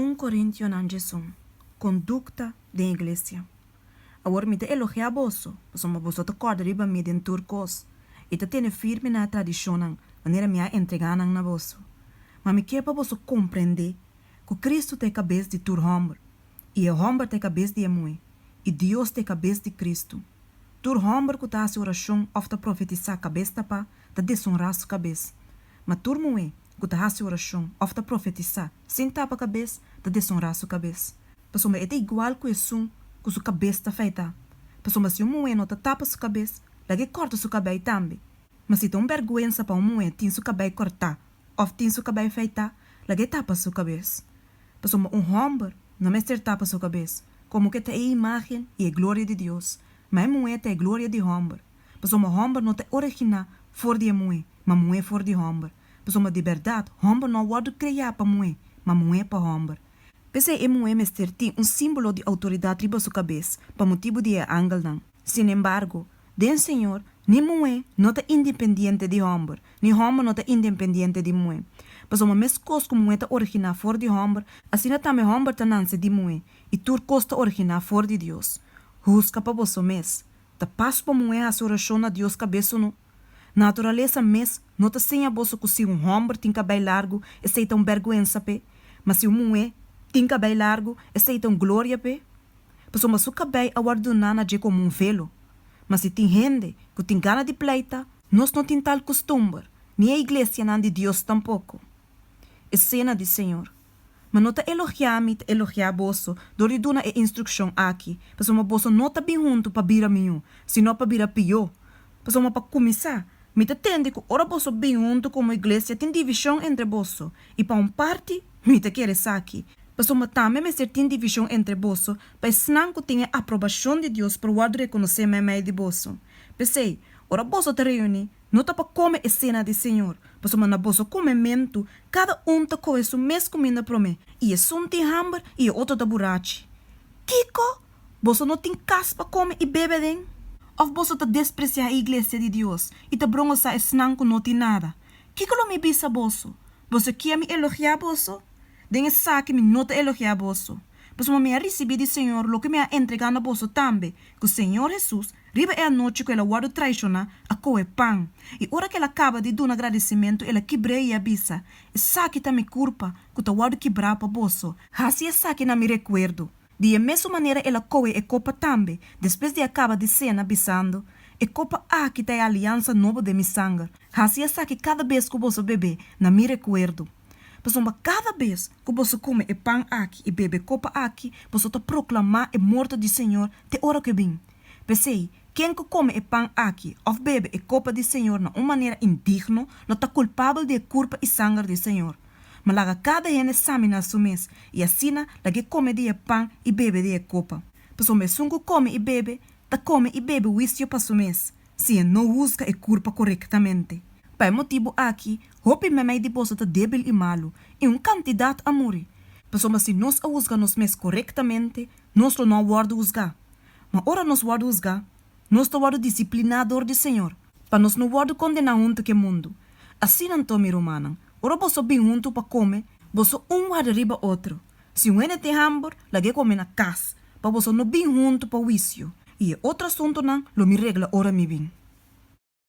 1 Coríntios Jesus, conduta da igreja. Agora me te elogiar bosso, mas uma bosso te corda riba me den turcos, e te tene firme na tradição, maneira me a entregar na bosso. Mas me quer para bosso compreender que Cristo tem cabeça de tur homem, e o homem tem cabeça de amor, e Deus tem cabeça de Cristo. Tur homem que tá a oração of te profetizar cabeça pa, te desonrar sua cabeça. Mas tur moe que tá a oração of te profetizar sem tapa cabeça, te desonrar sua cabeça. Pessoa é igual que isso que sua cabeça está feita. Pessoa se um moe não te tapa sua cabeça, lagi corta sua cabelo também. Mas se tem vergonha para um moe tem sua cabelo cortar, ou tem sua cabelo feita, lagi tapa sua cabeça. Pessoa homem não me ser tapa sua cabeça, como que tem a imagem e a glória de Deus. Mas moe tem a glória de homem. Pessoa homem não tem original fora de moe, mas moe fora de homem. Pessoa de verdade, homem não pode criar para moe, mas moe para homem. Pensei em moe mester tem símbolo de autoridade riba sua cabeça, para motivo de angel não. Sin embargo, den Senhor, ni moe não é independente de homem, ni homem não é independente de moe. Pessoa mes coisa que moe está original fora de homem, assim também homem está nance de moe, e tur costa original fora de Deus. Busca para você mes, ta passo para moe a sua oração a Deus cabeça não. Naturaleza mes não te senha bolso que se homem tem cabelo largo, aceita vergonha pe, mas se moe tem cabelo largo, aceita glória pe. Pessoa mas o cabelo aguardonana de como velo. Mas se tem gente que tem gana de pleita, nós não tem tal costume, nem a igreja não de Deus tampouco. É cena de Senhor. Mas não te elogiar-me, te elogiar bolso, dori duna é instrução aqui. Pessoa bolso não tá bem junto para bira minho, senão para bira pior. Pessoa para começar, me te tende que ora bolso bem junto como igreja tem divisão entre bolso, e para parte, me te quer aqui. Pessoa também me ser tem divisão entre bolso, para senão que tenha aprovação de Deus para o guardo reconhecer me de bolso. Pensei, ora bolso te reúne, não tá para comer a cena de Senhor. Pessoa na bolso comemento, cada tá com isso mesmo comida para mim. E é um tem hamburger e o outro da burachi. Kiko, bolso não tem casa para comer e beber den? Of bolso te despreciar a igreja de Deus e te bronca sa senão que não tem nada. Kiko lo me bisa bolso? Bolso quer me elogiar bolso? Den saque me não te elogiar bolso. Pessoa me recebi de Senhor lo que me ha entregado bolso também, que o Senhor Jesus riba é a noite que ela guarda traiciona a coe pão. E ora que ela acaba de dar um agradecimento, ela quebrei a bisa. E saque também culpa que o guarda quebrar para bolso. Assim é saque na me recuerdo. De a mesma maneira ela coe e copa também, depois de acaba de cena bisando. E copa aqui tem a aliança nova de mi sangue. Assim é saque cada vez que o bolso bebe, na me recuerdo. Pessoa, cada vez que você come e pão aqui e bebe copa aqui, você está proclamar a morte do Senhor te hora que vem. Pensei, quem que come e pão aqui ou bebe e copa do Senhor de uma maneira indigna, não está culpável de culpa e sangue do Senhor. Mas laga cada gente examina su mês e assim laga come de pão e bebe de copa. Pessoa, mas que come e bebe o vício para su mês, se não usa e culpa corretamente. Pai motivo aqui, hope me de bolsa tá débil e malo, e quantidade amor. Pessoa, se nós usga nos mes corretamente, nós não guarda usgar. Mas ora nós guarda usgar, nós tá guarda disciplinador de Senhor, para nós não guarda condenar junto que mundo. Assim não tome romana, ora bolsa bem junto para comer, bolsa guarda riba outro. Se ene tem hambúrguer, lage come na casa, para bolsa não bem junto para vício. E outro assunto não, lo me regla ora me bem.